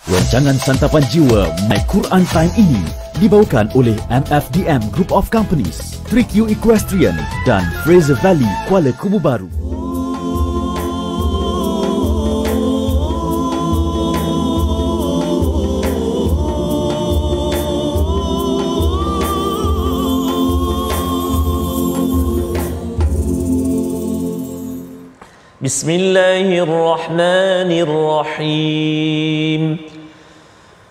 Rancangan santapan jiwa My Quran Time ini dibawakan oleh MFDM Group of Companies, 3Q Equestrian dan Fraser Valley Kuala Kubu Baru. Bismillahirrahmanirrahim.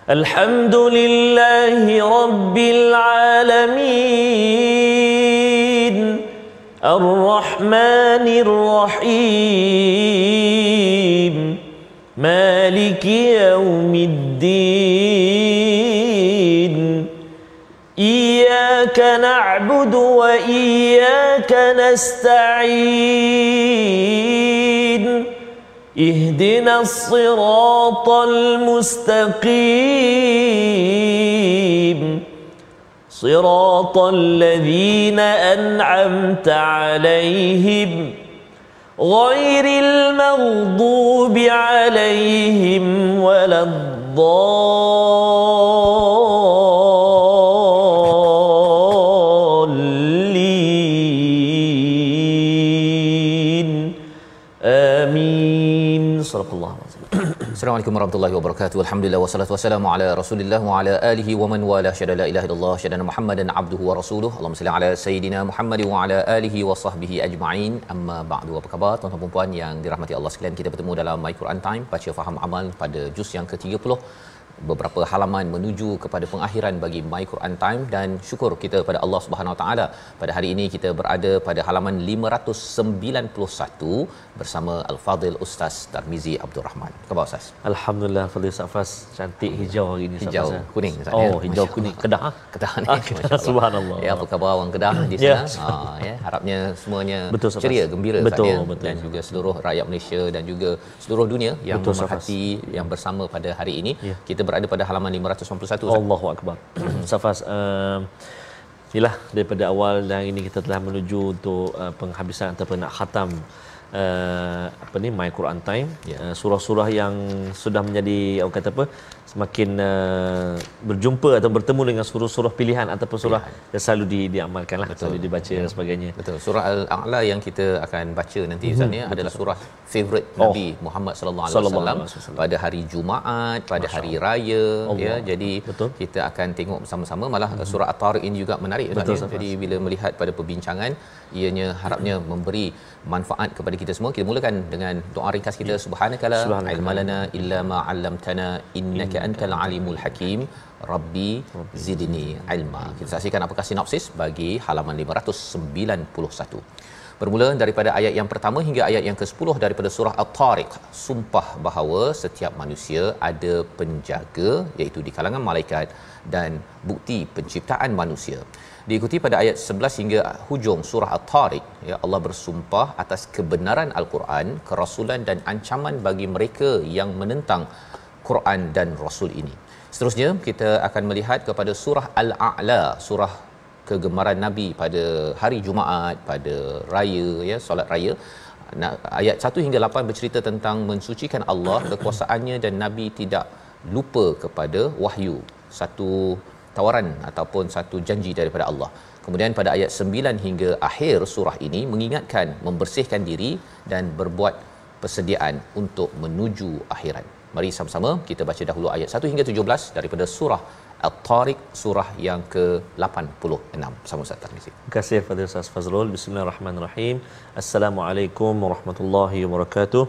Alhamdulillahi Rabbil Alamin, Ar-Rahmanir Rahim, Maliki Yawmiddin. Iyyaka na'budu wa iyyaka nasta'in. اهدنا الصراط المستقيم صراط الذين أنعمت عليهم غير المغضوب عليهم ولا الضالين آمين. Assalamualaikum warahmatullahi wabarakatuh. Alhamdulillah wassalatu wassalamu ala Rasulillah wa ala alihi wa man wala syada la ilaha illallah syada Muhammadan abduhu wa rasuluhu. Allahumma salli ala sayidina Muhammad wa ala alihi wa sahbihi ajma'in. Amma ba'du. Apa khabar tuan-tuan dan puan yang dirahmati Allah sekalian? Kita bertemu dalam My Quran Time, baca faham amal pada juz yang ke-30. Beberapa halaman menuju kepada pengakhiran bagi My Quran Time, dan syukur kita pada Allah Subhanahu Wa Taala pada hari ini kita berada pada halaman 591 bersama Al-Fadil Ustaz Tarmizi Abdul Rahman. Khabar Ustaz? Alhamdulillah, Fadil Safas, cantik hijau hari ini. Hijau kuning Ustaz. Oh, hijau kuning. Kedah. Kedah ni. Subhanallah. Ya, apa khabar orang Kedah di sana? Ya, harapnya semuanya betul, ceria, gembira betul, Ustaz, ya? Betul. Dan juga seluruh rakyat Malaysia dan juga seluruh dunia yang betul, memerhati yang bersama pada hari ini. Ya. Kita berada pada halaman 591. Allahu akbar. Safas, inilah daripada awal dan ini kita telah menuju untuk penghabisan ataupun nak khatam My Quran Time. Ya. Surah-surah yang sudah menjadi orang kata apa, semakin berjumpa atau bertemu dengan surah-surah pilihan ataupun surah yang selalu diamalkanlah, selalu dibaca dan sebagainya. Betul. Surah Al-A'la yang kita akan baca nanti Ustaz ni adalah surah favorite Nabi Muhammad sallallahu alaihi wasallam pada hari Jumaat, pada hari raya, ya. Jadi betul, kita akan tengok bersama-sama. Malah surah At-Tariq ini juga menarik Ustaz, ya. Jadi bila melihat pada perbincangan, ianya harapnya memberi manfaat kepada kita semua. Kita mulakan dengan doa ringkas kita. Subhanakala ilmalana illa ma 'allamtana innaka antal alimul hakim. Rabbi zidni ilma. Kita saksikan apakah sinopsis bagi halaman 591. Bermula daripada ayat yang pertama hingga ayat yang ke-10 daripada surah At-Tariq. Sumpah bahawa setiap manusia ada penjaga, iaitu di kalangan malaikat, dan bukti penciptaan manusia. Diikuti pada ayat 11 hingga hujung surah At-Tariq, ya, Allah bersumpah atas kebenaran Al-Quran, kerasulan dan ancaman bagi mereka yang menentang Quran dan Rasul ini. Seterusnya kita akan melihat kepada surah Al-A'la, surah kegemaran Nabi pada hari Jumaat, pada raya, ya, solat raya. Ayat 1 hingga 8 bercerita tentang mensucikan Allah, kekuasaannya, dan Nabi tidak lupa kepada wahyu, satu tawaran ataupun satu janji daripada Allah. Kemudian pada ayat 9 hingga akhir surah ini mengingatkan membersihkan diri dan berbuat persediaan untuk menuju akhirat. Mari sama-sama kita baca dahulu ayat 1 hingga 17 daripada surah At-Tariq, surah yang ke-86. Sama Ustaz Tarmizi. Terima kasih Fadil Ustaz Fazrul. Bismillahirrahmanirrahim. Assalamualaikum warahmatullahi wabarakatuh.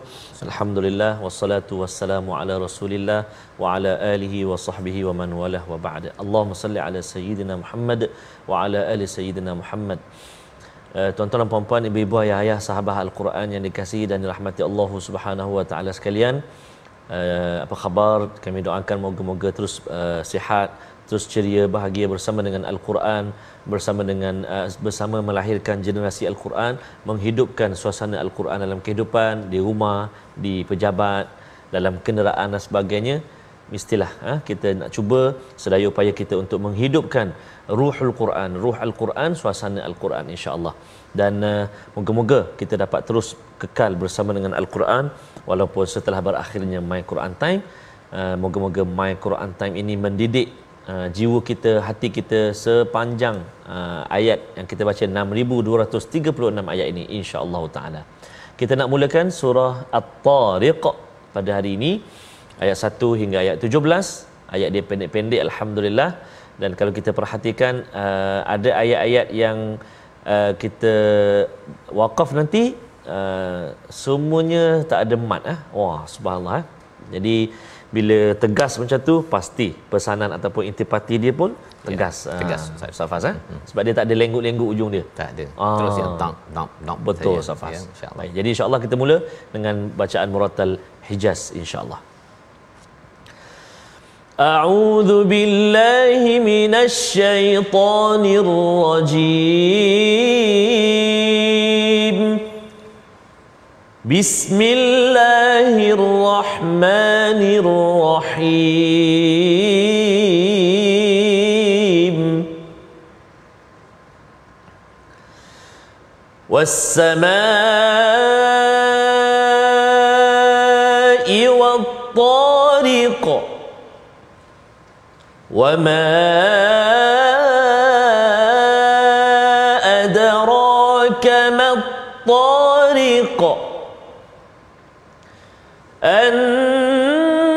Alhamdulillah wassalatu wassalamu ala Rasulillah wa ala alihi wa sahbihi wa man walah wa ba'da. Allahumma salli ala sayyidina Muhammad wa ala ali sayyidina Muhammad. Tuan-tuan dan puan-puan, ibu-ibu, ayah-ayah, sahabat Al-Quran yang dikasihi dan dirahmati Allah Subhanahu wa taala sekalian. Apa khabar? Kami doakan moga-moga terus sihat, terus ceria, bahagia bersama dengan Al-Quran, bersama melahirkan generasi Al-Quran, menghidupkan suasana Al-Quran dalam kehidupan, di rumah, di pejabat, dalam kenderaan dan sebagainya. Mestilah kita nak cuba sedaya upaya kita untuk menghidupkan ruhul Quran, ruh Al-Quran, suasana Al-Quran, insya-Allah. Dan moga-moga kita dapat terus kekal bersama dengan Al-Quran walaupun setelah berakhirnya My Quran Time. Moga-moga My Quran Time ini mendidik jiwa kita, hati kita sepanjang ayat yang kita baca 6236 ayat ini insya-Allah taala. Kita nak mulakan surah At-Tariq pada hari ini ayat 1 hingga ayat 17. Ayat dia pendek-pendek alhamdulillah, dan kalau kita perhatikan ada ayat-ayat yang kita wakaf nanti semuanya tak ada mat. Wah subhanallah. Jadi bila tegas macam tu pasti pesanan ataupun intipati dia pun tegas. Tegas Ustaz Faz sebab dia tak ada lengguk-lengguk ujung dia. Tak ada. Terus yang tak betul Ustaz Faz. Ya, insya-Allah. Baik, jadi insya-Allah kita mula dengan bacaan Murattal Hijaz insya-Allah. A'udzu billahi minasy syaithanir rajim. Bismillahirrahmanirrahim. Was-samaa'i wat-tariq. وما أدراك ما الطارق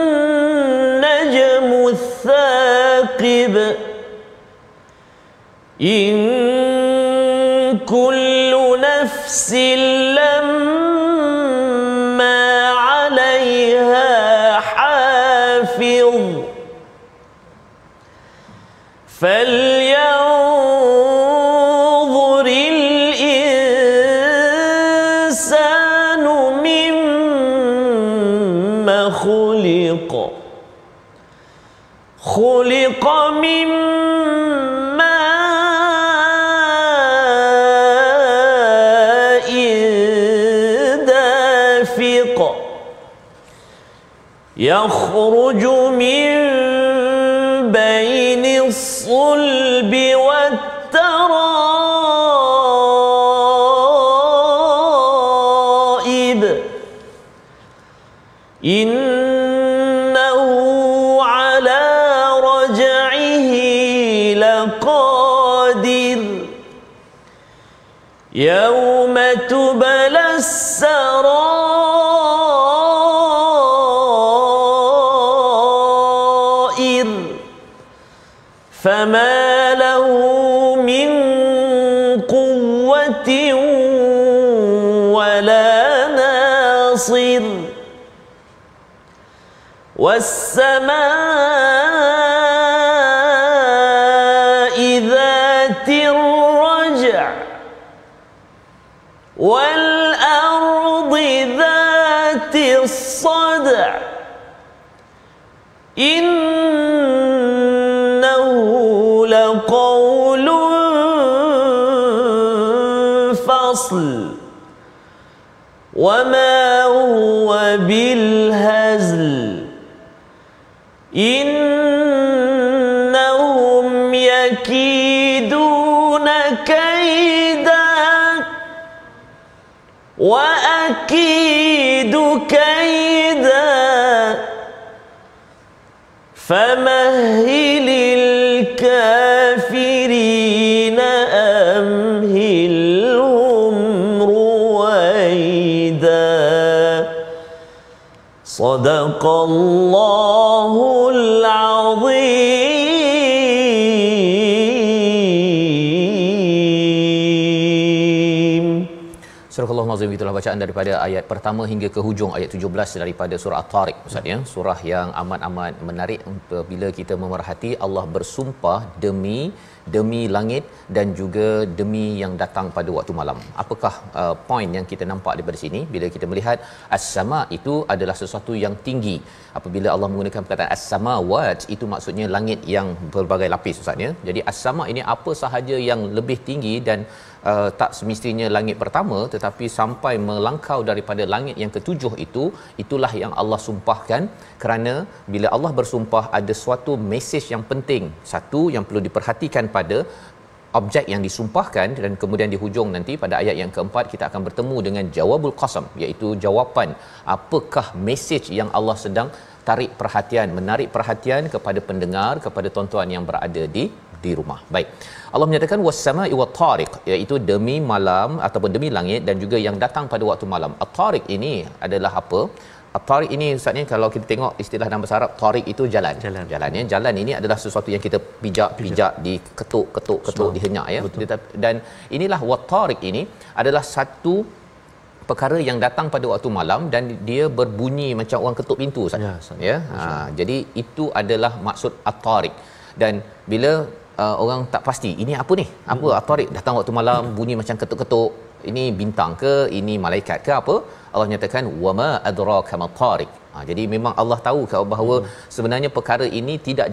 النجم الثاقب إن كل نفس لما عليها حافظ فلينظر الإنسان مما خلق خلق من ماء دافق يخرج من بين الصلب والترائب إنه على رجعه لقادر يوم تبلى السرائر فما له من قوة ولا ناصر والسماء ذات الرجع والأرض ذات الصدع إنه لقول فصل وما هو بالهزل إنهم يكيدون كيدا وأكيد كيدا فمهل الكافرين أمهلهم رويدا صدق الله العظيم. Surah Al-Nazim, itulah bacaan daripada ayat pertama hingga ke hujung ayat 17 daripada surah At-Tariq Ustaz ya. Surah yang amat-amat menarik bila kita memerhati Allah bersumpah demi langit dan juga demi yang datang pada waktu malam. Apakah poin yang kita nampak daripada sini? Bila kita melihat as-sama itu adalah sesuatu yang tinggi. Apabila Allah menggunakan perkataan as-samawat, itu maksudnya langit yang berbagai lapis Ustaz ya. Jadi as-sama ini apa sahaja yang lebih tinggi dan tak semestinya langit pertama, tetapi sampai melangkau daripada langit yang ketujuh itulah yang Allah sumpahkan, kerana bila Allah bersumpah ada suatu mesej yang penting, satu yang perlu diperhatikan pada objek yang disumpahkan, dan kemudian di hujung nanti pada ayat yang keempat kita akan bertemu dengan jawabul qasam, iaitu jawapan apakah mesej yang Allah sedang menarik perhatian kepada pendengar, kepada tuan-tuan yang berada di rumah. Baik. Allah menyatakan was-sama'i wat-tariq, iaitu demi malam ataupun demi langit dan juga yang datang pada waktu malam. At-tariq ini adalah apa? At-tariq ini Ustaz ni, kalau kita tengok istilah dalam bahasa Arab, tariq itu jalan ya. Jalan ini adalah sesuatu yang kita pijak diketuk dihenyak ya. Dan inilah wat-tariq ini adalah satu perkara yang datang pada waktu malam dan dia berbunyi macam orang ketuk pintu Ustaz. Ya. Jadi itu adalah maksud at-tariq. Dan bila orang tak pasti ini apa ni? Apa at-tariq datang waktu malam bunyi macam ketuk-ketuk, ini bintang ke, ini malaikat ke apa? Allah nyatakan wama adraka mat-tariq. Jadi memang Allah tahu bahawa sebenarnya perkara ini tidak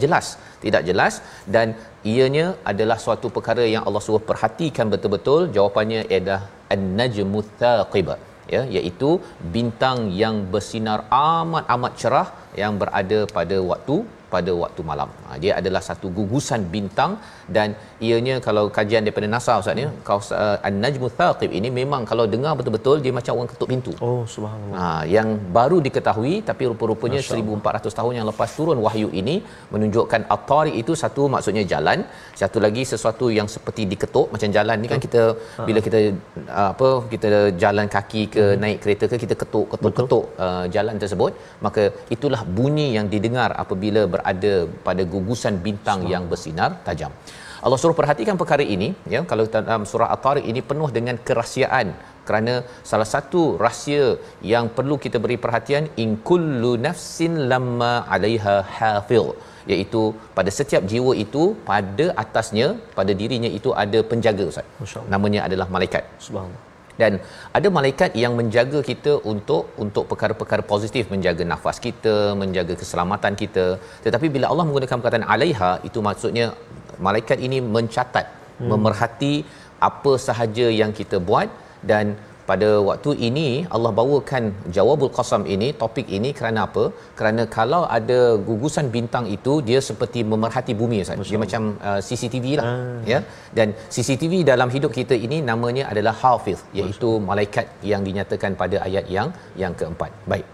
jelas dan ianya adalah suatu perkara yang Allah suruh perhatikan betul-betul. Jawapannya adalah an-najmu thaqib, ya, iaitu bintang yang bersinar amat cerah yang berada pada waktu malam. Dia adalah satu gugusan bintang dan ianya kalau kajian daripada NASA Ustaz ni, an-najmu thaqib ini memang kalau dengar betul-betul dia macam orang ketuk pintu. Oh subhanallah. Yang baru diketahui, tapi rupa-rupanya 1400 tahun yang lepas turun wahyu ini menunjukkan at-tariq itu satu maksudnya jalan, satu lagi sesuatu yang seperti diketuk macam jalan ni kan kita bila kita kita jalan kaki ke naik kereta ke kita ketuk jalan tersebut, maka itulah bunyi yang didengar apabila berada pada gugusan bintang yang bersinar tajam. Allah suruh perhatikan perkara ini ya. Kalau dalam surah At-Tariq ini penuh dengan kerahsiaan, kerana salah satu rahsia yang perlu kita beri perhatian, in kullu nafsin lamma 'alaiha hafiz, iaitu pada setiap jiwa itu pada atasnya, pada dirinya itu ada penjaga Ustaz. Namanya adalah malaikat. Subhanallah. Dan ada malaikat yang menjaga kita untuk perkara-perkara positif, menjaga nafas kita, menjaga keselamatan kita. Tetapi bila Allah menggunakan perkataan alaiha, itu maksudnya malaikat ini mencatat, memerhati apa sahaja yang kita buat. Dan pada waktu ini Allah bawakan jawabul qasam ini, topik ini kerana apa? Kerana kalau ada gugusan bintang itu, dia seperti memerhati bumi Ustaz. Dia macam CCTV lah ya. Dan CCTV dalam hidup kita ini namanya adalah hafiz, iaitu malaikat yang dinyatakan pada ayat yang keempat. Baik.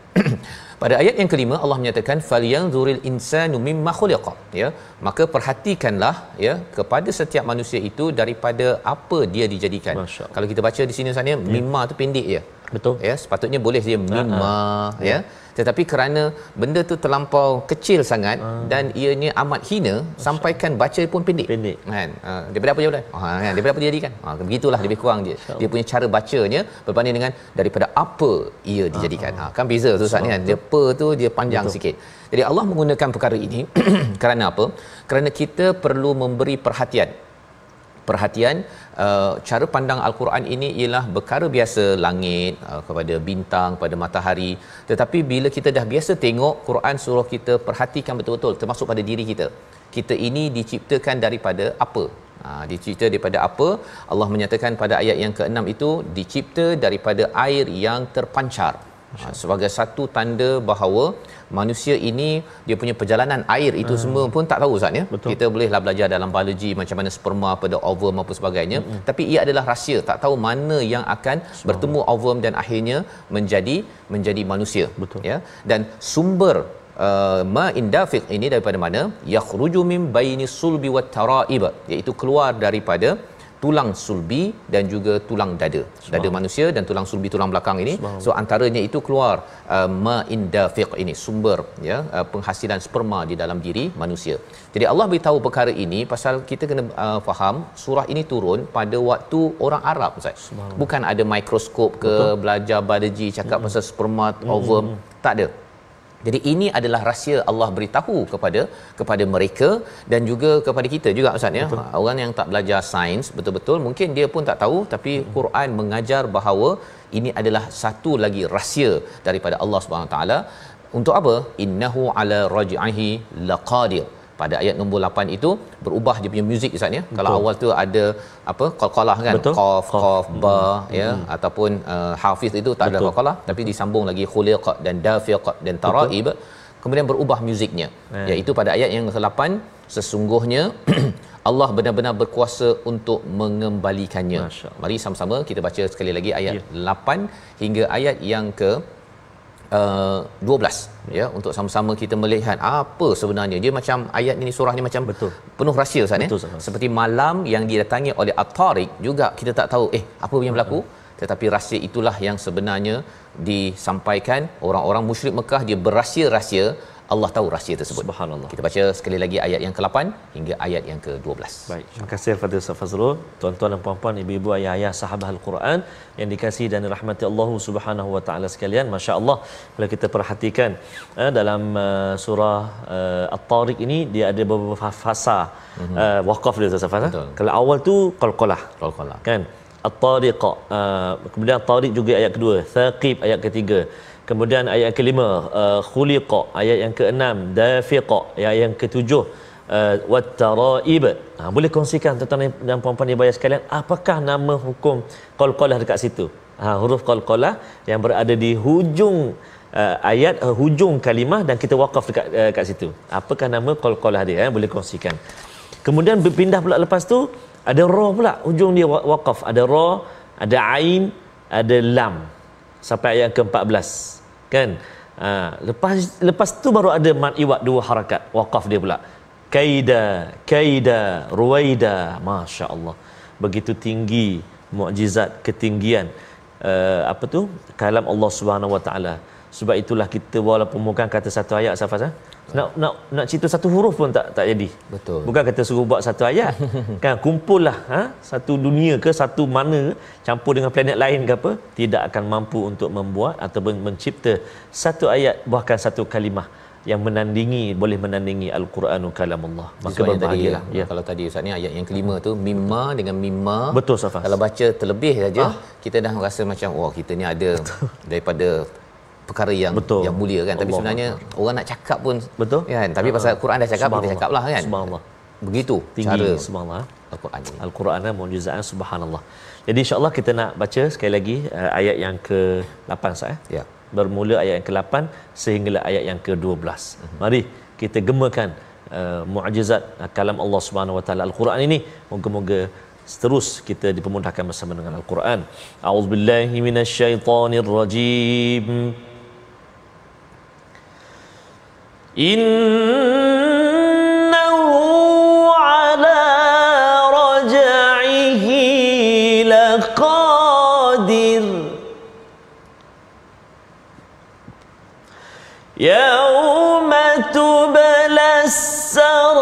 Pada ayat yang kelima Allah menyatakan falyanzuril insanu mimma khuliqa, ya, maka perhatikanlah ya kepada setiap manusia itu daripada apa dia dijadikan. Kalau kita baca di sini sebenarnya mimma tu pendek je. Betul. Ya, sepatutnya boleh dia mimma ya. Tetapi kerana benda tu terlampau kecil sangat dan ianya amat hina, sampaikan baca pun pendek. Kan? Daripada apa je kan? Daripada apa dia jadikan? Begitulah lebih kurang dia punya cara bacanya berbanding dengan daripada apa ia dijadikan. Kan beza tu Ustaz ni kan. Dia apa tu dia panjang sikit. Jadi Allah menggunakan perkara ini kerana apa? Kerana kita perlu memberi perhatian. Cara pandang Al-Quran ini ialah perkara biasa, langit, kepada bintang, pada matahari. Tetapi bila kita dah biasa tengok, Quran suruh kita perhatikan betul-betul, termasuk pada diri kita. Kita ini diciptakan daripada apa? Dicipta daripada apa? Allah menyatakan pada ayat yang ke-6 itu, dicipta daripada air yang terpancar. Sebagai satu tanda bahawa manusia ini dia punya perjalanan air itu semua pun tak tahu Ustaz ya. Kita bolehlah belajar dalam biologi macam mana sperma pada ovum apa sebagainya, tapi ia adalah rahsia, tak tahu mana yang akan bertemu ovum dan akhirnya menjadi manusia. Ya. Dan sumber ma'in dafiq ini daripada mana? Yakhruju min baini sulbi wat tara'ib, iaitu keluar daripada tulang sulbi dan juga tulang dada manusia dan tulang sulbi tulang belakang ini. So antaranya itu keluar ma'in dafiq ini, sumber ya penghasilan sperma di dalam diri manusia. Jadi Allah beritahu perkara ini pasal kita kena faham surah ini turun pada waktu orang Arab Ustaz. Bukan ada mikroskop ke belajar biologi cakap pasal sperma ovum, tak ada. Jadi ini adalah rahsia Allah beritahu kepada mereka dan juga kepada kita juga Ustaz ya. Orang yang tak belajar sains betul-betul mungkin dia pun tak tahu, tapi Quran mengajar bahawa ini adalah satu lagi rahsia daripada Allah Subhanahu taala. Untuk apa? Innahu ala raj'ihi laqadir. Pada ayat nombor 8 itu berubah dia punya muzik Ustaz ya. Kalau awal tu ada apa qalqalah kan, qaf ba ya, ataupun hafiz itu tak ada qalqalah, tapi disambung lagi khuliqa dan dafiq dan taraib, kemudian berubah muziknya. Iaitu pada ayat yang ke-8, sesungguhnya Allah benar-benar berkuasa untuk mengembalikannya. Mari sama-sama kita baca sekali lagi ayat 8 hingga ayat yang ke 12 ya, untuk sama-sama kita melihat apa sebenarnya dia. Macam ayat ini, surah ni macam betul penuh rahsia Ustaz ya. Seperti malam yang didatangi oleh At-Tariq juga, kita tak tahu apa yang berlaku, tetapi rahsia itulah yang sebenarnya disampaikan. Orang-orang musyrik Mekah dia berahsia-rahsia, Allah tahu rahsia tersebut. Subhanallah. Kita baca sekali lagi ayat yang ke-8 hingga ayat yang ke-12. Baik, terima kasih kepada Ustaz Fazrul. Tuan-tuan dan puan-puan, ibu-ibu, ayah-ayah sahabat Al-Quran yang dikasihi dan dirahmati Allah Subhanahu wa taala sekalian, masya-Allah, bila kita perhatikan dalam surah At-Tariq ini, dia ada beberapa fasa waqaf dia, Ustaz Fazrul. Kalau awal tu qalqalah kan, At-Tariq, kemudian At-Tariq juga ayat kedua, Thaqib ayat ketiga, kemudian ayat kelima khuliqa, ayat yang keenam dafiqa, ayat yang ketujuh wattaraib. Boleh kongsikan tuan-tuan dan puan-puan ibu ayah sekalian, apakah nama hukum qalqalah dekat situ? Huruf qalqalah yang berada di hujung ayat, hujung kalimah, dan kita waqaf dekat situ. Apakah nama qalqalah dia? Boleh kongsikan. Kemudian berpindah pula lepas tu ada ra pula, hujung dia waqaf, ada ra, ada ain, ada lam sampai ayat ke-14 kan. Lepas tu baru ada mad iwad, dua harakat waqaf dia pula, kaida ruwaida. masya-Allah, begitu tinggi mukjizat, ketinggian kalam Allah Subhanahu wa taala. Sebab itulah kita walaupun bukan kata satu ayat, Safas, nak cerita satu huruf pun tak jadi. Betul. Bukan kata suruh buat satu ayat kan, kumpullah satu dunia ke satu mana, campur dengan planet lain ke apa, tidak akan mampu untuk membuat ataupun mencipta satu ayat, bahkan satu kalimah yang boleh menandingi Al-Quranul Kalamullah. Maka berbahagialah. Kalau tadi Ustaz ni ayat yang kelima tu, mimma dengan mimma. Betul, Safas. Kalau baca terlebih saja kita dah rasa macam kita ni ada daripada perkara yang mulia kan, tapi sebenarnya orang nak cakap pun kan, tapi pasal Quran dah cakap, kita cakaplah kan. Subhanallah. Begitu tinggi, cara subhanallah, Al-Quran ini. Al-Quran mukjizat, subhanallah. Jadi insya-Allah kita nak baca sekali lagi ayat yang ke-8 saya. Ya. Bermula ayat yang ke-8 sehingga ayat yang ke-12. Mari kita gemakan mukjizat kalam Allah Subhanahu wa taala Al-Quran ini. Moga-moga terus kita dipermudahkan bersama dengan Al-Quran. A'udzubillahi minasyaitonirrajim. Innahu ala raj'ihi laqadir. Yawma tublas sarair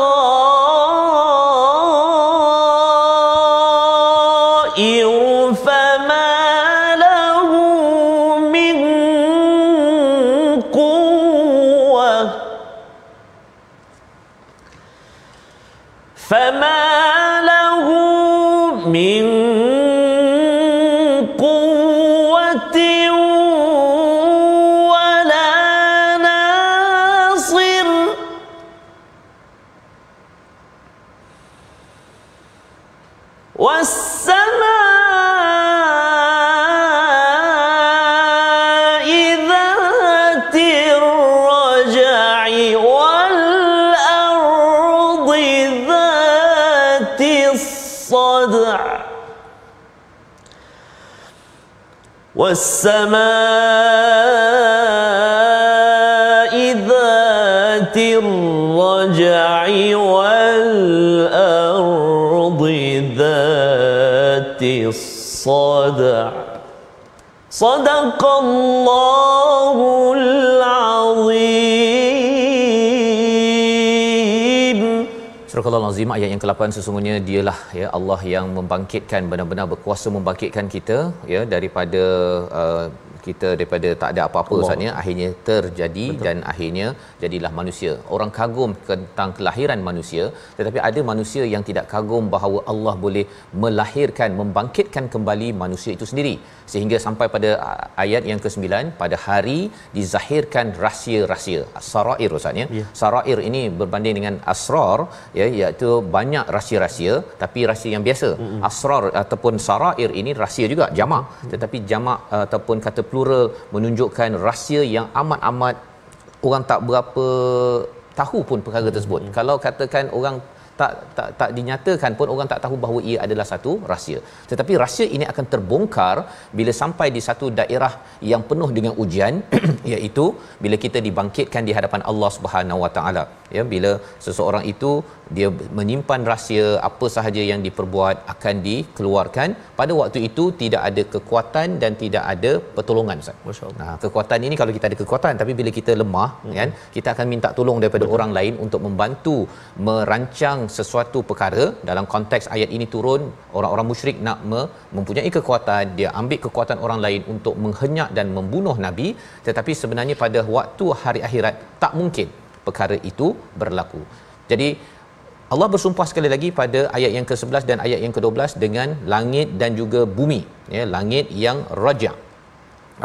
fama lahu min quwwah فما له من قوة ولا ناصر والسماء ذات الرجع والأرض ذات الصدع والسماء ذات الرجع والأرض ذات الصدع صدق الله العظيم. Surah Al-Azim ayat yang ke-8, sesungguhnya dialah ya Allah yang membangkitkan, benar-benar berkuasa membangkitkan kita ya daripada kita daripada tak ada apa-apa saatnya akhirnya terjadi. Betul. Dan akhirnya jadilah manusia. Orang kagum tentang kelahiran manusia, tetapi ada manusia yang tidak kagum bahawa Allah boleh melahirkan, membangkitkan kembali manusia itu sendiri, sehingga sampai pada ayat yang ke-9, pada hari dizahirkan rahsia-rahsia sarair ustaznya. Ya. Sarair ini berbanding dengan asrar ya, iaitu banyak rahsia-rahsia, tapi rahsia yang biasa. Asrar ataupun sarair ini rahsia juga jamak, tetapi jamak ataupun kata plural menunjukkan rahsia yang amat-amat orang tak berapa tahu pun perkara tersebut. Kalau katakan orang tak dinyatakan pun, orang tak tahu bahawa ia adalah satu rahsia. Tetapi rahsia ini akan terbongkar bila sampai di satu daerah yang penuh dengan ujian iaitu bila kita dibangkitkan di hadapan Allah Subhanahu Wa Taala. Ya, bila seseorang itu dia menyimpan rahsia apa sahaja yang diperbuat akan dikeluarkan, pada waktu itu tidak ada kekuatan dan tidak ada pertolongan, Ustaz. Nah, kekuatan ini kalau kita ada kekuatan, tapi bila kita lemah kan, kita akan minta tolong daripada orang lain untuk membantu merancang sesuatu perkara. Dalam konteks ayat ini turun, orang-orang musyrik nak mempunyai kekuatan, dia ambil kekuatan orang lain untuk menghenyak dan membunuh Nabi, tetapi sebenarnya pada waktu hari akhirat tak mungkin perkara itu berlaku. Jadi Allah bersumpah sekali lagi pada ayat yang ke-11 dan ayat yang ke-12 dengan langit dan juga bumi, ya, langit yang raja'.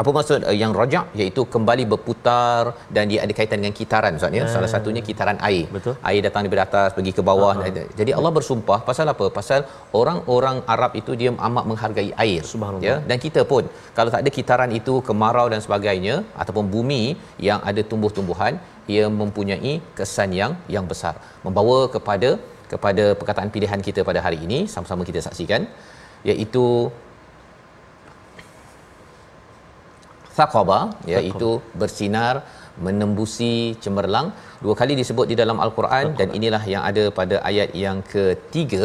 Apa maksud yang raja'? Iaitu kembali berputar, dan dia ada kaitan dengan kitaran, Ustaz, ya. Salah satunya kitaran air. Betul. Air datang daripada atas pergi ke bawah. Jadi Allah bersumpah pasal apa? Pasal orang-orang Arab itu dia amat menghargai air, ya. Dan kita pun kalau tak ada kitaran itu, kemarau dan sebagainya, ataupun bumi yang ada tumbuh-tumbuhan, ia mempunyai kesan yang besar. Membawa kepada perkataan pilihan kita pada hari ini, sama-sama kita saksikan, iaitu Thaqaba, iaitu bersinar, menembusi cemerlang. Dua kali disebut di dalam Al-Quran, dan inilah yang ada pada ayat yang ketiga,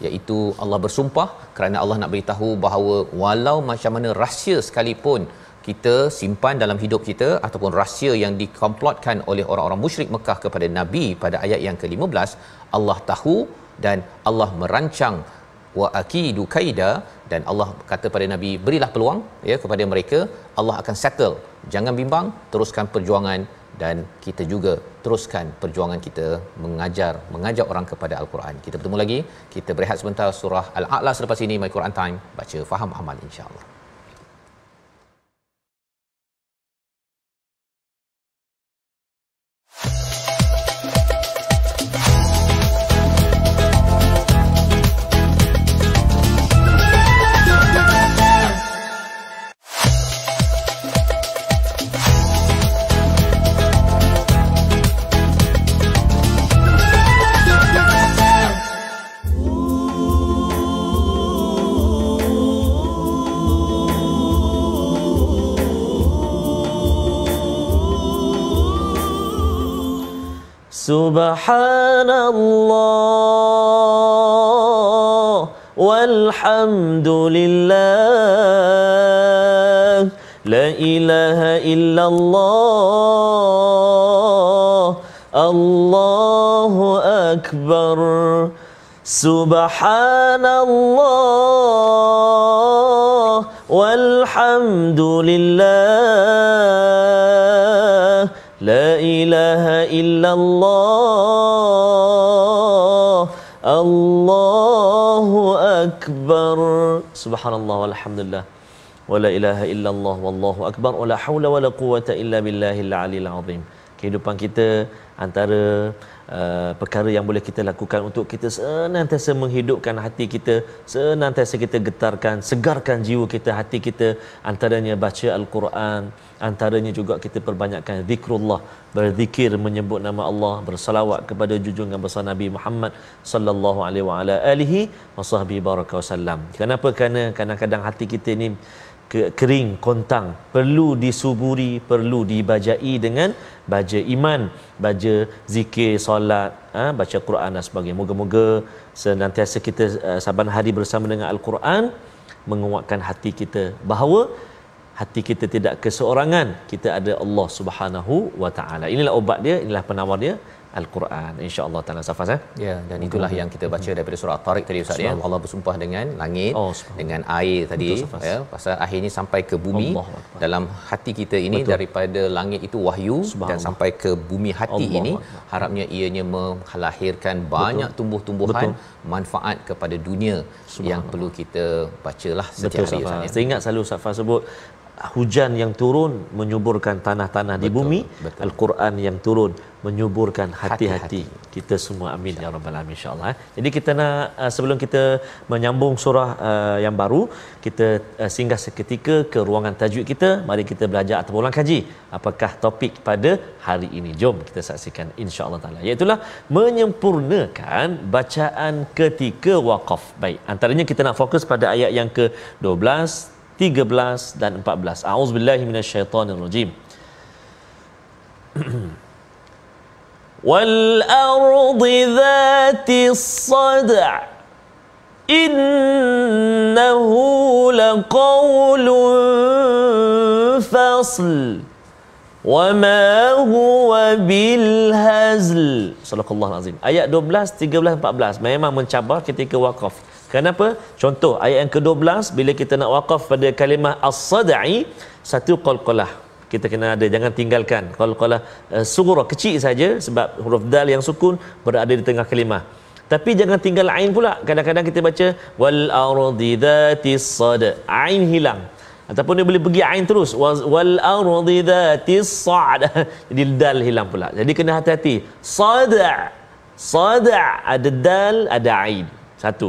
iaitu Allah bersumpah kerana Allah nak beritahu bahawa walau macam mana rahsia sekalipun kita simpan dalam hidup kita, ataupun rahsia yang dikomplotkan oleh orang-orang musyrik Mekah kepada Nabi pada ayat yang ke-15, Allah tahu dan Allah merancang wa akidu kaida, dan Allah kata pada Nabi, berilah peluang, ya, kepada mereka, Allah akan settle, jangan bimbang, teruskan perjuangan, dan kita juga teruskan perjuangan kita mengajak orang kepada Al-Quran. Kita bertemu lagi, kita berehat sebentar, surah Al-A'la selepas ini. My Quran Time, baca faham amal, insya-Allah. Subhanallah walhamdulillah, la ilaha illallah, Allahu akbar. Subhanallah walhamdulillah, la ilaha illallah, Allahu akbar. Subhanallah walhamdulillah, wala ilaha illallah, wallahu akbar, wala haula wala quwwata illa billahil aliyil azim. Kehidupan kita antara perkara yang boleh kita lakukan untuk kita senantiasa menghidupkan hati kita, senantiasa kita getarkan, segarkan jiwa kita, hati kita, antaranya baca Al-Quran, antaranya juga kita perbanyakkan zikrullah, berzikir menyebut nama Allah, bersalawat kepada junjungan besar Nabi Muhammad sallallahu alaihi wa ala alihi wasahbihi baraka wasallam. Kenapa? Kerana kadang-kadang hati kita ni kering, kontang, perlu disuburi, perlu dibajai dengan baca iman, baca zikir, solat, baca Quran dan sebagainya. Moga-moga senantiasa kita saban hari bersama dengan Al-Quran, menguatkan hati kita bahawa hati kita tidak keseorangan, kita ada Allah Subhanahu wa taala. Inilah obat dia, inilah penawar dia, Al-Quran, insya-Allah taala. Safas, ya, dan itulah yang kita baca daripada surah At-Tariq tadi, Ustaz, ya. Allah bersumpah dengan langit, dengan air tadi, ya, pasal akhirnya sampai ke bumi. Dalam hati kita ini, daripada langit itu wahyu, dan sampai ke bumi hati ini, harapnya ianya melahirkan banyak tumbuh-tumbuhan manfaat kepada dunia yang perlu kita bacalah setiap hari. Saya ingat selalu Ustaz sebut hujan yang turun menyuburkan tanah-tanah di bumi, Al-Quran yang turun menyuburkan hati-hati kita semua. Amin ya rabbal alamin, insya-Allah. Jadi kita nak sebelum kita menyambung surah yang baru, kita singgah seketika ke ruangan tajwid kita. Mari kita belajar atau ulang kaji apakah topik pada hari ini. Jom kita saksikan insya-Allah taala, iaitu menyempurnakan bacaan ketika waqaf. Baik, antaranya kita nak fokus pada ayat yang ke-12, 13 dan 14. A'udzubillahi minasyaitonirrajim. Wal ardi dhatis sad' innahu laqawlun fasl wa ma huwa bil hazl. Sadaqallahul azim. Ayat 12, 13, 14 memang mencabar ketika waqaf. Kenapa? Contoh ayat yang ke-12, bila kita nak waqaf pada kalimah as-sad'i, satu qalqalah kita kena ada, jangan tinggalkan qalqalah sughra, kecil saja, sebab huruf dal yang sukun berada di tengah kalimah. Tapi jangan tinggal ain pula. Kadang-kadang kita baca wal ardi dhatis sad, ain hilang, ataupun dia boleh pergi ain terus, wal ardi dhatis sad, jadi dal hilang pula. Jadi kena hati-hati. Sad' ada dal, ada ain. Satu.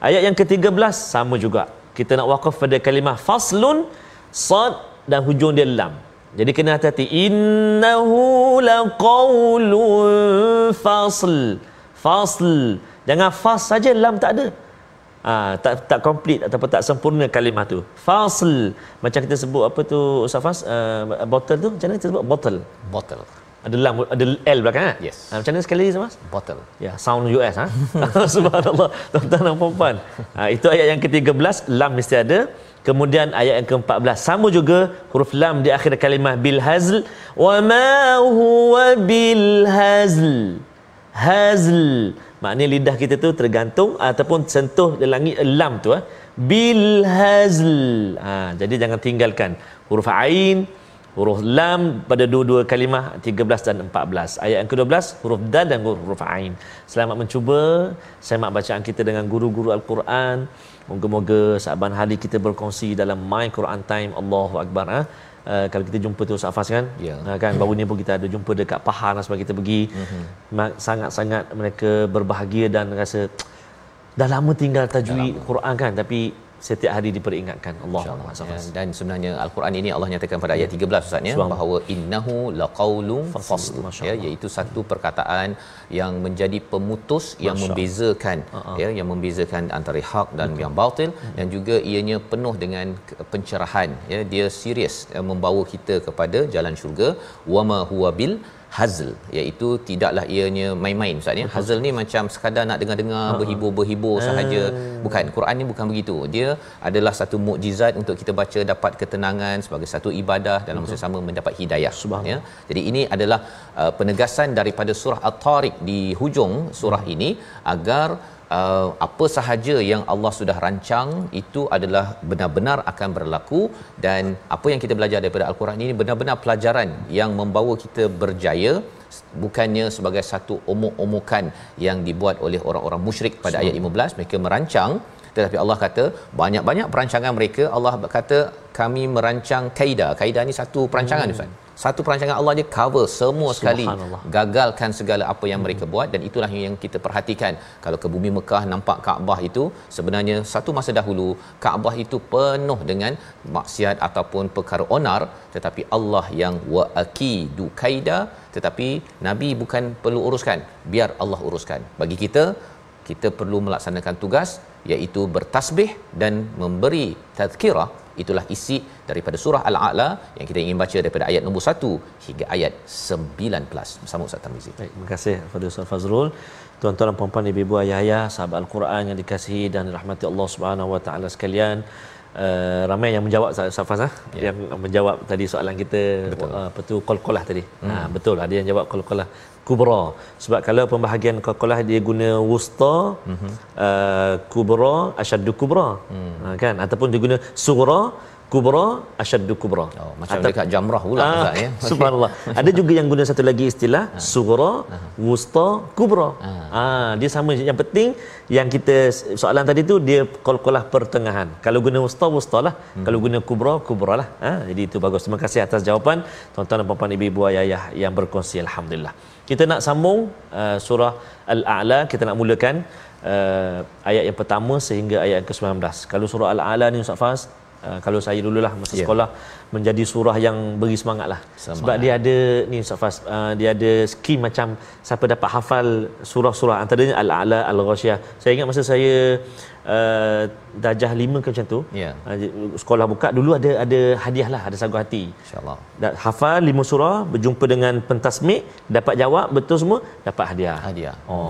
Ayat yang ke-13 sama juga. Kita nak waqaf pada kalimah faslun, sad dan hujung dia lam. Jadi kena hati-hati. Innahu laqawlun fasl. Fasl. Jangan fas saja, lam tak ada. Tak komplit ataupun tak sempurna kalimah tu. Fasl. Macam kita sebut apa tu Ustaz Fas, botol tu macam mana kita sebut botol? Botol. Ada lam, ada L belakang kan? Yes. Macam mana sekali lagi Mas? Bottle. Ya, sound US Subhanallah, tuan-tuan dan puan-puan. Itu ayat yang ke-13, lam mesti ada. Kemudian ayat yang ke-14 sama juga, huruf lam di akhir kalimah bil hazl. Wa ma huwa bil hazl. Hazl maknanya lidah kita tu tergantung ataupun sentuh di langit lam tu bil hazl. Jadi jangan tinggalkan huruf ain, huruf lam pada dua-dua kalimah 13 dan 14. Ayat yang ke-12 huruf dal dan huruf ain. Selamat mencuba semak bacaan kita dengan guru-guru Al-Quran. Moga-moga saban hari kita berkongsi dalam My Quran Time. Allahu Akbar. Kalau kita jumpa tu Ustaz Fas kan, kan baru ni pun kita ada jumpa dekat Pahang sebab kita pergi. Sangat-sangat mereka berbahagia dan rasa dah lama tinggal tajwid Quran kan, tapi setiap hari diperingatkan. Allahuakbar. Dan sebenarnya Al-Quran ini Allah nyatakan pada ayat 13 Ustaz bahawa innahu laqaulun fasl, iaitu satu perkataan yang menjadi pemutus, yang membezakan yang membezakan antara hak dan yang batil, dan juga ianya penuh dengan pencerahan, dia serius membawa kita kepada jalan syurga. Wama huwa bil hazl, iaitu tidaklah ianya main-main Ustaz ya. Hazl ni macam sekadar nak dengar-dengar, berhibur-berhibur sahaja. Bukan, Quran ni bukan begitu. Dia adalah satu mukjizat untuk kita baca, dapat ketenangan sebagai satu ibadah, dalam masa sama mendapat hidayah ya. Jadi ini adalah penegasan daripada surah At-Tariq di hujung surah ini, agar apa sahaja yang Allah sudah rancang itu adalah benar-benar akan berlaku. Dan apa yang kita belajar daripada Al-Quran ini benar-benar pelajaran yang membawa kita berjaya, bukannya sebagai satu omok-omokan yang dibuat oleh orang-orang musyrik. Pada ayat 15 mereka merancang, tetapi Allah kata banyak-banyak perancangan mereka. Allah kata kami merancang kaida. Kaida ni satu perancangan Ustaz. Satu perancangan Allah dia cover semua sekali, gagalkan segala apa yang mereka buat. Dan itulah yang kita perhatikan. Kalau ke bumi Mekah nampak Kaabah itu, sebenarnya satu masa dahulu Kaabah itu penuh dengan maksiat ataupun perkara onar, tetapi Allah yang wa'akidu kaida, tetapi Nabi bukan perlu uruskan, biar Allah uruskan. Bagi kita perlu melaksanakan tugas, iaitu bertasbih dan memberi tazkirah. Itulah isi daripada surah Al-A'la yang kita ingin baca daripada ayat nombor 1 hingga ayat 19 bersama Ustaz Tarmizi. Baik, terima kasih kepada Ustaz Fazrul. Tuan-tuan dan puan-puan, ibu-ibu, ayah-ayah, sahabat Al-Quran yang dikasihi dan dirahmati Allah Subhanahu Wa Taala sekalian. Ramai yang menjawab Ustaz Faz yang menjawab tadi soalan kita, apa tu qalqalah tadi. Betul, ada yang jawab qalqalah kubra. Sebab kalau pembahagian qalqalah dia guna wusta, kubra, asyaddu kubra. Kan, ataupun dia guna sughra, kubra asyaddu kubra. Macam dekat jamrah pula Ustaz ya. Subhanallah. Ada juga yang guna satu lagi istilah sughra, wusta, kubra. Dia sama. Yang penting yang kita soalan tadi tu dia qalqalah pertengahan. Kalau guna wusta, wustalah. Kalau guna kubra, kubralah. Jadi itu bagus. Terima kasih atas jawapan tuan-tuan dan puan-puan, ibu-ibu, ayah-ayah yang berkongsi. Alhamdulillah. Kita nak sambung surah Al-A'la. Kita nak mulakan ayat yang pertama sehingga ayat yang ke-19. Kalau surah Al-A'la ni Ustaz Faz, kalau saya dululah masa sekolah, menjadi surah yang beri semangat lah. Sebab dia ada ni Ustaz Faz, dia ada skim macam siapa dapat hafal surah-surah, antaranya Al-A'la, Al-Ghasyiyah. Saya ingat masa saya darjah 5 ke macam tu, sekolah buka dulu ada hadiah lah, ada sagu hati, insyaAllah. Hafal 5 surah, berjumpa dengan pentasmik, dapat jawab betul semua, dapat hadiah.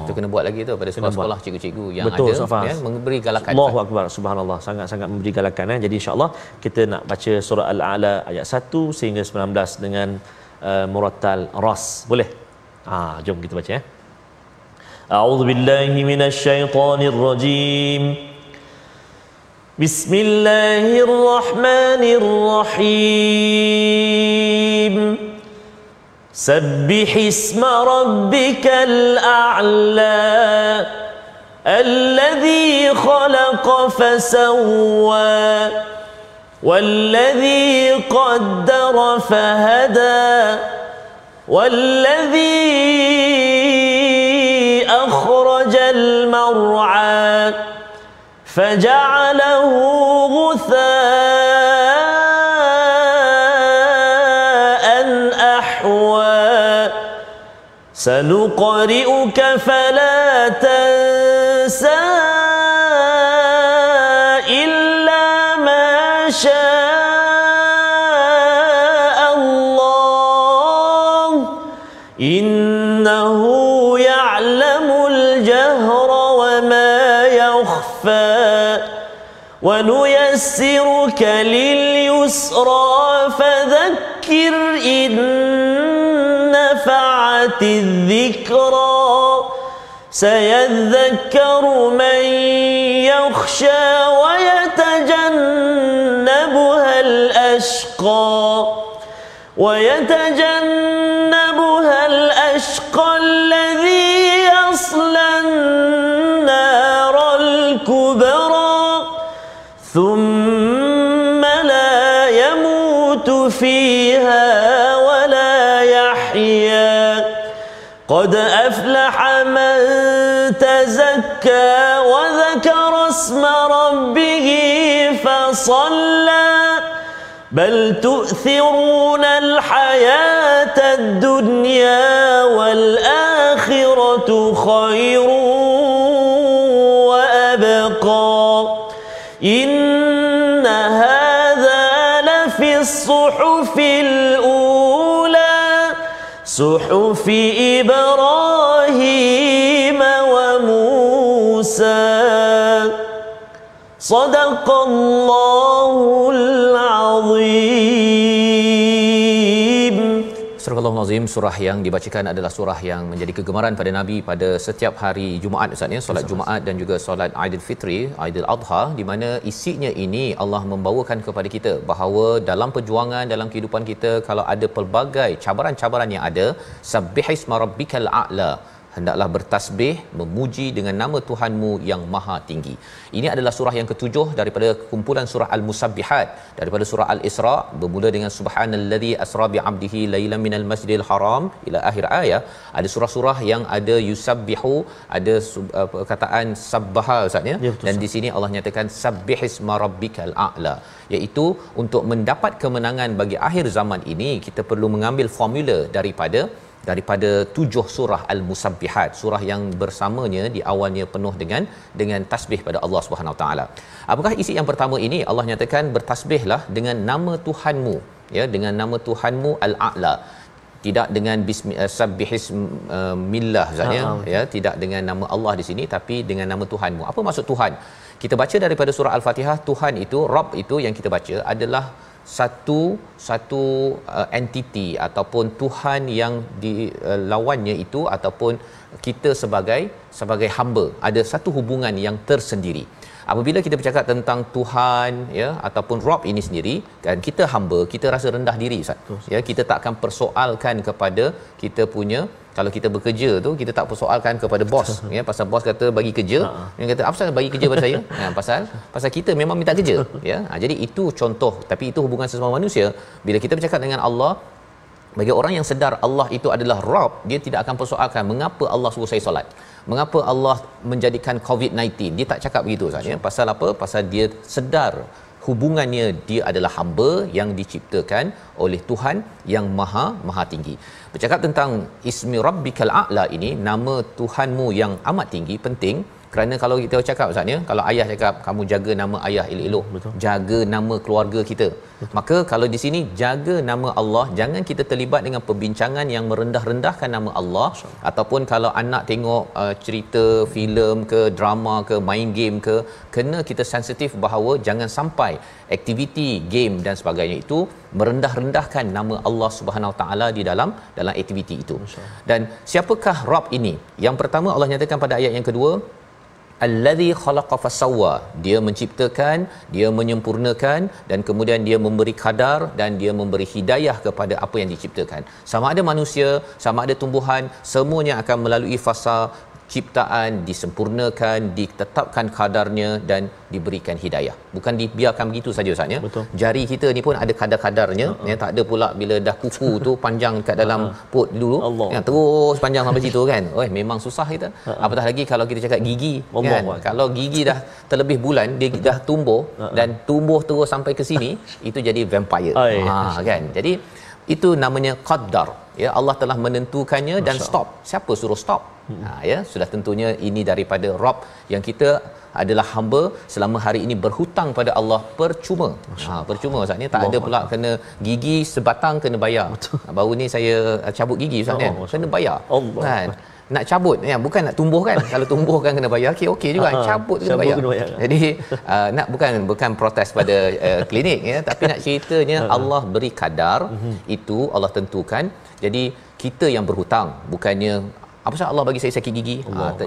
Itu kena buat lagi tu pada sekolah-sekolah cikgu-cikgu yang betul, ada memberi galakan. Allahu Akbar, subhanallah, sangat-sangat memberi galakan. Jadi insyaAllah kita nak baca surah Al-A'la ayat 1 sehingga 19 dengan murattal ras. Boleh? Jom kita baca ya. A'udzu billahi minasy syaithanir rajim. Bismillahirrahmanirrahim. Sabbih isma rabbikal a'la alladhi khalaqa fasawwa والذي قدر فهدى والذي أخرج المرعى فجعله غثاء أحوى سنقرئك فلا تنسى شاء الله إنه يعلم الجهر وما يخفى ونيسرك لليسرى فذكر إن نفعت الذكرى سيذكر من يخشى ويتجنبها الأشقى الذي يصلى النار الكبرى ثم لا يموت فيها ولا يحيا قد أفلح من تزكى وذكر اسم ربه فصلى بل تؤثرون الحياة الدنيا والآخرة خير وأبقى إن هذا لفي الصحف الأولى صحف إبراهيم وموسى صدق الله Surah Al-Azim, surah yang dibacakan adalah surah yang menjadi kegemaran pada Nabi pada setiap hari Jumaat Ustaz ya, solat Jumaat dan juga solat Aidilfitri, Aidil Adha, di mana isinya ini Allah membawakan kepada kita bahawa dalam perjuangan dalam kehidupan kita, kalau ada pelbagai cabaran-cabaran yang ada, sabbihisma rabbikal a'la, hendaklah bertasbih memuji dengan nama Tuhanmu yang maha tinggi. Ini adalah surah yang ketujuh daripada kumpulan surah Al-Musabbihat, daripada surah Al-Isra, bermula dengan subhanallazi asra bi 'abdihi lailan minal masjidil haram ila akhir ayat. Ada surah-surah yang ada yusabbihu, ada perkataan sabbaha Ustaz ya. Dan di sini Allah nyatakan sabbihisma rabbikal a'la, iaitu untuk mendapat kemenangan bagi akhir zaman ini kita perlu mengambil formula daripada 7 surah Al-Musabbihat, surah yang bersamanya di awalnya penuh dengan tasbih pada Allah Subhanahu Wa Taala. Apakah isi yang pertama ini? Allah nyatakan bertasbihlah dengan nama Tuhanmu, ya, dengan nama Tuhanmu Al-A'la. Tidak dengan sabbihillah ya, tidak dengan nama Allah di sini, tapi dengan nama Tuhanmu. Apa maksud Tuhan? Kita baca daripada surah Al-Fatihah, Tuhan itu, Rabb itu yang kita baca adalah satu entiti ataupun Tuhan yang dilawannya itu ataupun kita sebagai hamba ada satu hubungan yang tersendiri. Apabila kita bercakap tentang Tuhan ya ataupun Rabb ini sendiri kan, kita hamba, kita rasa rendah diri Ustaz. Ya, kita tak akan persoalkan kepada kita punya, kalau kita bekerja tu kita tak persoalkan kepada bos ya, pasal bos kata bagi kerja, dia kata apa pasal bagi kerja pada saya? Pasal kita memang minta kerja ya. Jadi itu contoh, tapi itu hubungan sesama manusia. Bila kita bercakap dengan Allah, bagi orang yang sedar Allah itu adalah Rabb, dia tidak akan persoalkan mengapa Allah suruh saya solat, mengapa Allah menjadikan COVID-19. Dia tak cakap begitu Ustaz ya. Pasal apa? Pasal dia sedar hubungannya, dia adalah hamba yang diciptakan oleh Tuhan yang maha tinggi. Bercakap tentang Ismi Rabbikal A'la ini, nama Tuhanmu yang amat tinggi, penting. Kerana kalau kita cakap Ustaz ya, kalau ayah cakap kamu jaga nama ayah elok-elok, jaga nama keluarga kita. Maka kalau di sini jaga nama Allah, jangan kita terlibat dengan perbincangan yang merendah-rendahkan nama Allah. Ataupun kalau anak tengok cerita filem ke drama ke main game ke, kena kita sensitif bahawa jangan sampai aktiviti game dan sebagainya itu merendah-rendahkan nama Allah Subhanahu Wa Taala di dalam aktiviti itu. Dan siapakah Rabb ini? Yang pertama Allah nyatakan pada ayat yang kedua, allazi khalaqa fasawwa, dia menciptakan, dia menyempurnakan, dan kemudian dia memberi kadar dan dia memberi hidayah kepada apa yang diciptakan. Sama ada manusia, sama ada tumbuhan, semuanya akan melalui fasa ciptaan, disempurnakan, ditetapkan kadarnya dan diberikan hidayah. Bukan dibiarkan begitu saja Ustaz ya. Jari kita ni pun ada kadar-kadarnya ya, tak ada pula bila dah kuku tu panjang kat dalam perut dulu ya, terus panjang sampai situ kan. Memang susah kita. Apatah lagi kalau kita cakap gigi kan. Kalau gigi dah terlebih bulan dia dah tumbuh dan tumbuh terus sampai ke sini, itu jadi vampire. Kan. Jadi itu namanya qadar ya, Allah telah menentukannya dan stop. Siapa suruh stop? Ya, sudah tentunya ini daripada Rabb yang kita adalah hamba selama hari ini berhutang pada Allah percuma. Percuma Ustaz ni, tak ada pula kena gigi sebatang kena bayar. Baru ni saya cabut gigi Ustaz kan, kena bayar. Kan? Nak cabut ya, bukan nak tumbuh kan. Kalau tumbuh kan kena bayar, okey juga. Cabut kena bayar. Jadi nak bukan protes pada klinik ya, tapi nak ceritanya Allah beri kadar, itu Allah tentukan. Jadi kita yang berhutang, bukannya apa sebab Allah bagi saya sakit gigi.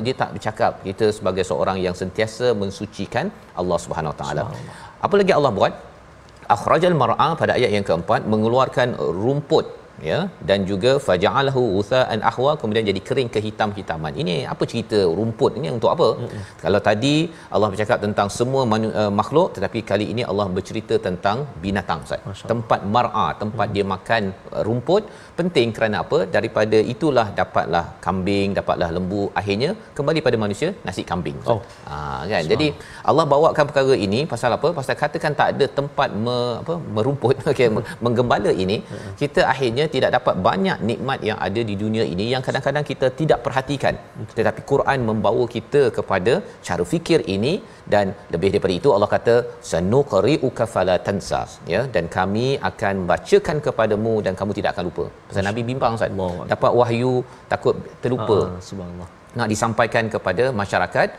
Dia tak bercakap. Kita sebagai seorang yang sentiasa mensucikan Allah Subhanahu Wa Taala. Apa lagi Allah buat? Akhrajal mar'a pada ayat yang keempat, mengeluarkan rumput ya, dan juga faja'alahu utha'an ahwa, kemudian jadi kering kehitam-hitaman. Ini apa cerita rumput ini untuk apa? Kalau tadi Allah bercakap tentang semua makhluk, tetapi kali ini Allah bercerita tentang binatang Ustaz. Tempat mar'a, tempat dia makan rumput, penting kerana apa? Daripada itulah dapatlah kambing, dapatlah lembu, akhirnya kembali pada manusia nasi kambing. Kan. Jadi Allah bawakan perkara ini pasal apa? Pasal katakan tak ada tempat merumput, menggembala ini, kita akhirnya tidak dapat banyak nikmat yang ada di dunia ini yang kadang-kadang kita tidak perhatikan. Tetapi Quran membawa kita kepada cara fikir ini, dan lebih daripada itu Allah kata sanuqri'uka fala tansa ya, dan kami akan bacakan kepadamu dan kamu tidak akan lupa. Pasal Nabi bimbang Ustaz, dapat wahyu takut terlupa. Subhanallah. Nak disampaikan kepada masyarakat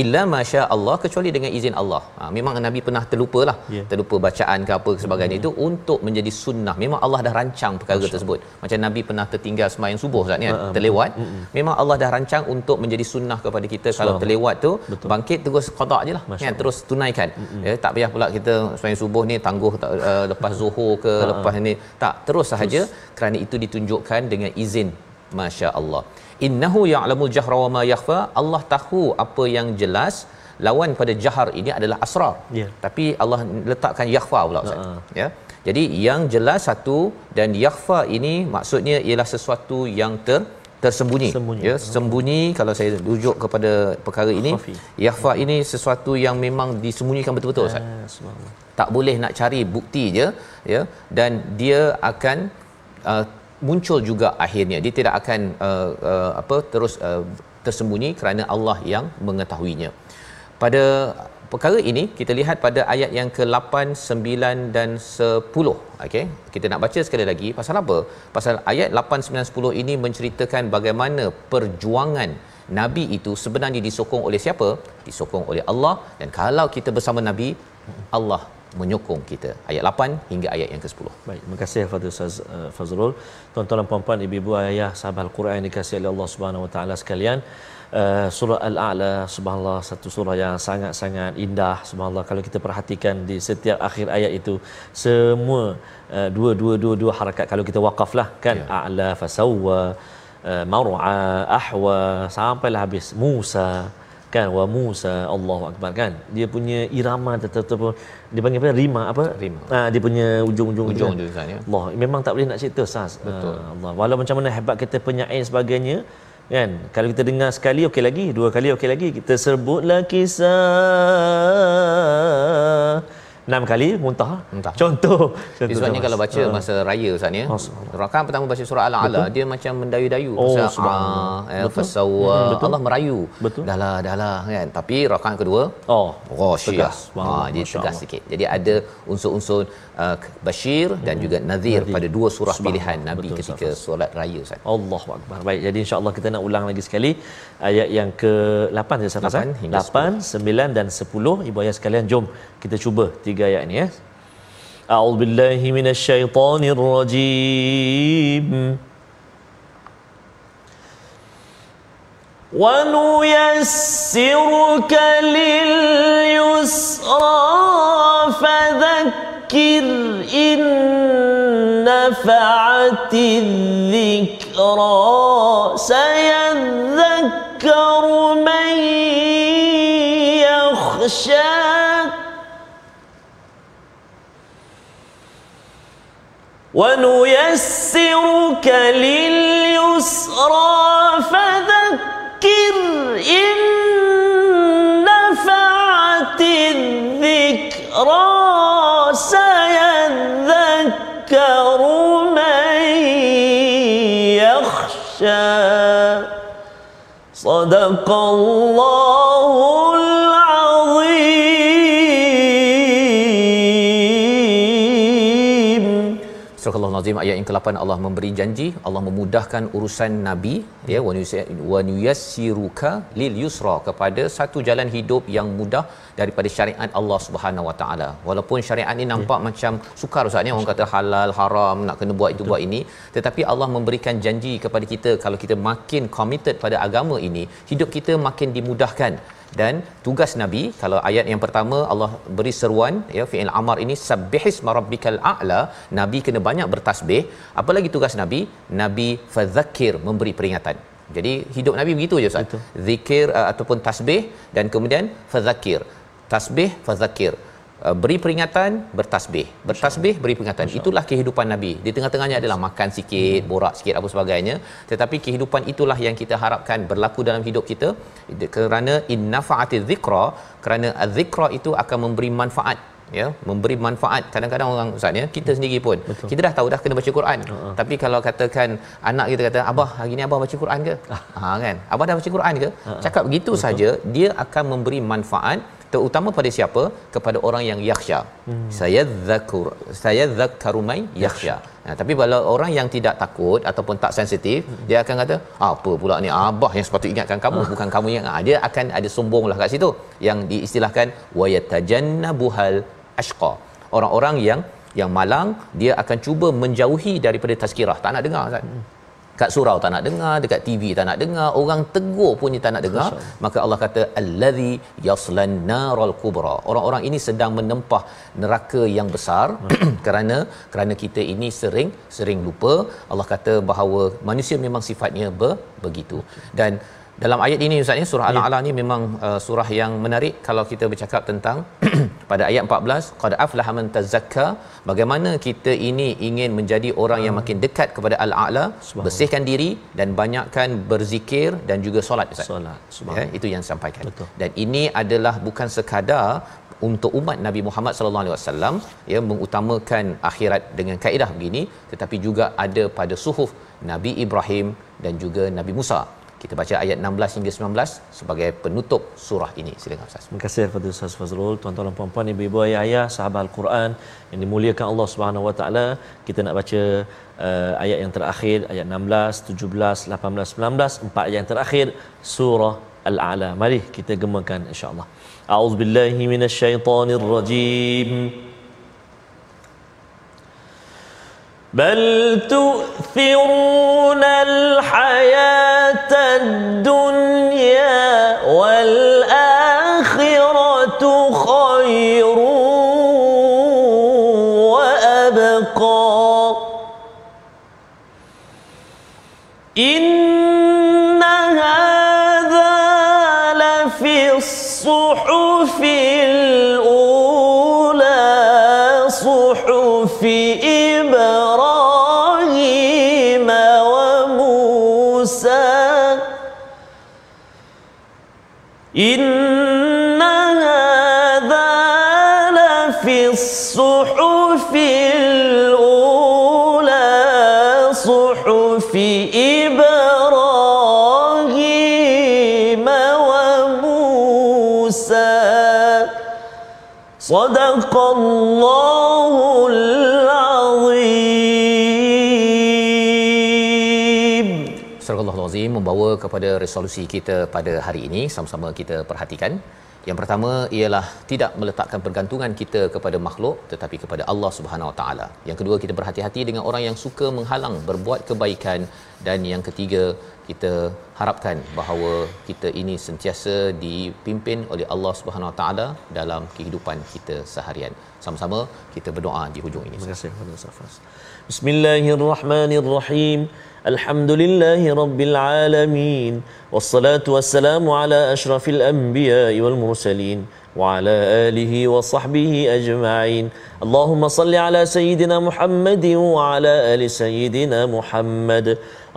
illa masya Allah, kecuali dengan izin Allah. Memang Nabi pernah terlupalah, terlupa bacaan ke apa sebagainya, itu untuk menjadi sunnah. Memang Allah dah rancang perkara tersebut. Macam Nabi pernah tertinggal sembahyang subuh Ustaz ni, terlewat. Memang Allah dah rancang untuk menjadi sunnah kepada kita. Kalau terlewat tu, bangkit terus qada jelah kan, terus tunaikan. Tak payah pula kita sembahyang subuh ni tangguh lepas zuhur ke lepas ni, tak, terus sahaja kerana itu ditunjukkan dengan izin masya Allah. Innahu ya'lamul jahra wa ma yakhfa, Allah tahu apa yang jelas. Lawan pada jahar ini adalah asrar. Tapi Allah letakkan yakhfa pula Ustaz. Ya. Jadi yang jelas satu, dan yakhfa ini maksudnya ialah sesuatu yang tersembunyi. Ya, sembunyi. Kalau saya rujuk kepada perkara ini, yakhfa ini sesuatu yang memang disembunyikan betul-betul Ustaz. Tak boleh nak cari bukti je ya, dan dia akan muncul juga akhirnya. Dia tidak akan terus tersembunyi kerana Allah yang mengetahuinya. Pada perkara ini kita lihat pada ayat yang ke-8, 9 dan 10. Okey, kita nak baca sekali lagi. Pasal apa? Pasal ayat 8, 9, 10 ini menceritakan bagaimana perjuangan Nabi itu sebenarnya disokong oleh siapa? Disokong oleh Allah. Dan kalau kita bersama Nabi, Allah menyokong kita. Ayat 8 hingga ayat yang ke-10. Baik, terima kasih kepada Ustaz Fazrul. Tuan-tuan dan puan-puan, ibu-ibu, ayah, sahabat Al-Quran yang dikasihi oleh Allah Subhanahu Wa Taala sekalian, surah Al-A'la, subhanallah, satu surah yang sangat-sangat indah. Subhanallah, kalau kita perhatikan di setiap akhir ayat itu semua dua harakat, kalau kita waqaflah kan, a'la fasawwa, mar'a ahwa, sampailah habis Musa kan, wa Musa, Allahu akbar kan, dia punya irama tetap dia panggil apa, rima apa, dia punya ujung tu kan? Ustaz ya. Allah, memang tak boleh nak cerita Ustaz. Allah, walau macam mana hebat kita penyair sebagainya kan, kalau kita dengar sekali okey lagi, dua kali okey lagi, kita sebutlah kisah 6 kali muntah. Contoh Sebabnya kalau baca masa raya Ustaz ya, rakaat pertama baca surah Al-A'la, dia macam mendayu-dayu. Fasawwa, Allah merayu. Dahlah kan. Tapi rakaat kedua tegas. Dia tegas sikit. Jadi ada unsur-unsur Bashir dan juga Nadhir pada dua surah pilihan Nabi ketika solat raya Ustaz. Allahu akbar. Baik, jadi insya-Allah kita nak ulang lagi sekali ayat yang ke-8 saya rasa. 8, 9 dan 10. Ibu ayah sekalian, jom kita cuba 3 ayat ini ya. A'udzubillahi minasyaitonir rajim. Wa nuyassiruka lil yusra fadhakkir in nafa'ati dhikra sayadhakkaru man yakhsha. وَنُيَسِّرُكَ لِلْيُسْرَى فَذَكِّرْ إِن نَّفَعَتِ الذِّكْرَى سَيَذَّكَّرُ مَن يَخْشَى. صدق الله Surah Al-Nazim ayat yang ke-8, Allah memberi janji, Allah memudahkan urusan Nabi ya, wa nuyassiruka lil yusra, kepada satu jalan hidup yang mudah daripada syariat Allah Subhanahu Wa Taala. Walaupun syariat ini nampak macam sukar Ustaz ni, orang kata halal haram, nak kena buat itu buat ini, tetapi Allah memberikan janji kepada kita, kalau kita makin committed pada agama ini, hidup kita makin dimudahkan. Dan tugas Nabi, kalau ayat yang pertama Allah beri seruan ya, fi'il amar ini, sabbihisma rabbikal a'la, Nabi kena banyak bertasbih. Apa lagi tugas Nabi? Nabi fadzakir, memberi peringatan. Jadi hidup Nabi begitu je Ustaz. Zikir ataupun tasbih, dan kemudian fadzakir. Tasbih, fadzakir. Beri peringatan, bertasbih. Bertasbih, beri peringatan. Itulah kehidupan Nabi. Di tengah-tengahnya adalah makan sikit, borak sikit, apa sebagainya. Tetapi kehidupan itulah yang kita harapkan berlaku dalam hidup kita. Kerana innafa'ati dzikra, kerana az-zikra itu akan memberi manfaat. Ya, memberi manfaat. Kadang-kadang orang Ustaz ya, kita sendiri pun kita dah tahu dah kena baca Quran. Tapi kalau katakan anak kita kata, "Abah, hari ni abah baca Quran ke?" Kan? "Abah dah baca Quran ke?" Cakap begitu saja, dia akan memberi manfaat, terutama pada siapa? Kepada orang yang yakhsha. Sayadzakkaru man yakhsha. Tapi kalau orang yang tidak takut ataupun tak sensitif, dia akan kata, "Apa pula ni, abah yang sepatut ingatkan kamu, bukan kamu yang." Dia akan ada sombonglah kat situ, yang diistilahkan wa yatajannabuhal ashqa. Orang-orang yang malang, dia akan cuba menjauhi daripada tazkirah, tak nak dengar Ustaz. Kat surau tak nak dengar, dekat TV tak nak dengar, orang tegur pun dia tak nak dengar. Maka Allah kata allazi yaslan naral kubra, orang-orang ini sedang menempah neraka yang besar. kerana kita ini sering lupa. Allah kata bahawa manusia memang sifatnya begitu. Dan dalam ayat ini Ustaz ni, surah Al-A'la ni memang surah yang menarik. Kalau kita bercakap tentang pada ayat 14, qad aflaha man tazakka, bagaimana kita ini ingin menjadi orang yang makin dekat kepada Al-A'la, bersihkan diri dan banyakkan berzikir dan juga solat Ustaz. Ya, itu yang disampaikan. Betul. Dan ini adalah bukan sekadar untuk umat Nabi Muhammad sallallahu alaihi wasallam ya, mengutamakan akhirat dengan kaedah begini, tetapi juga ada pada suhuf Nabi Ibrahim dan juga Nabi Musa. Kita baca ayat 16 hingga 19 sebagai penutup surah ini. Silakan Ustaz. Terima kasih kepada Ustaz Fazrul. Tuan-tuan dan puan-puan, ibu-ibu, ayah-ayah, sahabat Al-Quran yang dimuliakan Allah Subhanahu Wa Taala, kita nak baca ayat yang terakhir, ayat 16, 17, 18, 19, 4 ayat yang terakhir surah Al-A'la. Mari kita gemakan insya-Allah. A'udzubillahi minasyaitonirrajim. بل تؤثرون الحياة الدنيا والآخرة خير وأبقى إن هذا لفي الصحف الأولى صحف إبراهيم وموسى إن هذا لفي الصحف الأولى صحف إبراهيم وموسى صدق الله العظيم. Surah Al-Azim membawa kepada resolusi kita pada hari ini, sama-sama kita perhatikan. Yang pertama ialah tidak meletakkan pergantungan kita kepada makhluk tetapi kepada Allah Subhanahu Wa Taala. Yang kedua, kita berhati-hati dengan orang yang suka menghalang berbuat kebaikan, dan yang ketiga, kita harapkan bahawa kita ini sentiasa dipimpin oleh Allah Subhanahu Wa Taala dalam kehidupan kita seharian. Sama-sama kita berdoa di hujung ini. Terima kasih kepada Ustaz Fas. Bismillahirrahmanirrahim. Alhamdulillahi Rabbil Alamin. Wassalatu wassalamu ala ashrafil anbiya'i wal mursalin wa ala alihi wa sahbihi ajma'in. Allahumma salli ala Sayyidina Muhammadin wa ala ali Sayyidina Muhammad.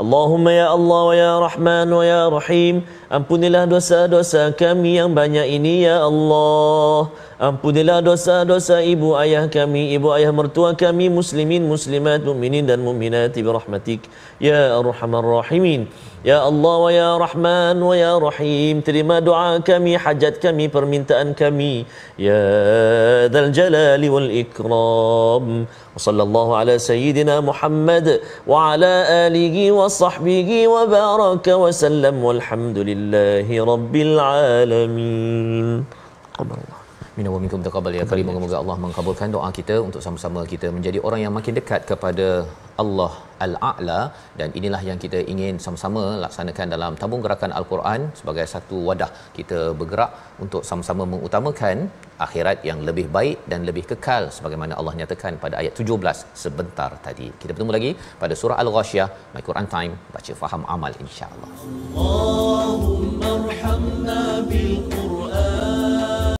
Allahumma ya Allah wa ya Rahman wa ya Rahim, ampunilah dosa-dosa kami yang banyak ini ya Allah. Ampunilah dosa-dosa ibu ayah kami, ibu ayah mertua kami, muslimin, muslimat, mukminin dan mukminat birahmatik ya arhamar rahimin. Ya Allah wa ya Rahman wa ya Rahim, terima doa kami, hajat kami, permintaan kami ya dzal jalali wal ikram. Wa sallallahu ala sayyidina Muhammad wa ala alihi wa sahbihi wa baraka wa sallam walhamdulillahi rabbil alamin. Alhamdulillah. Minna wa minkum taqabbal ya karim. Moga-moga Allah mengabulkan doa kita untuk sama-sama kita menjadi orang yang makin dekat kepada Allah Al-A'la, dan inilah yang kita ingin sama-sama laksanakan dalam tabung gerakan Al-Quran sebagai satu wadah kita bergerak untuk sama-sama mengutamakan akhirat yang lebih baik dan lebih kekal sebagaimana Allah nyatakan pada ayat 17 sebentar tadi. Kita bertemu lagi pada surah Al-Ghasyiyah. My Quran Time, baca faham amal insya-Allah. Allahumma arhamna bil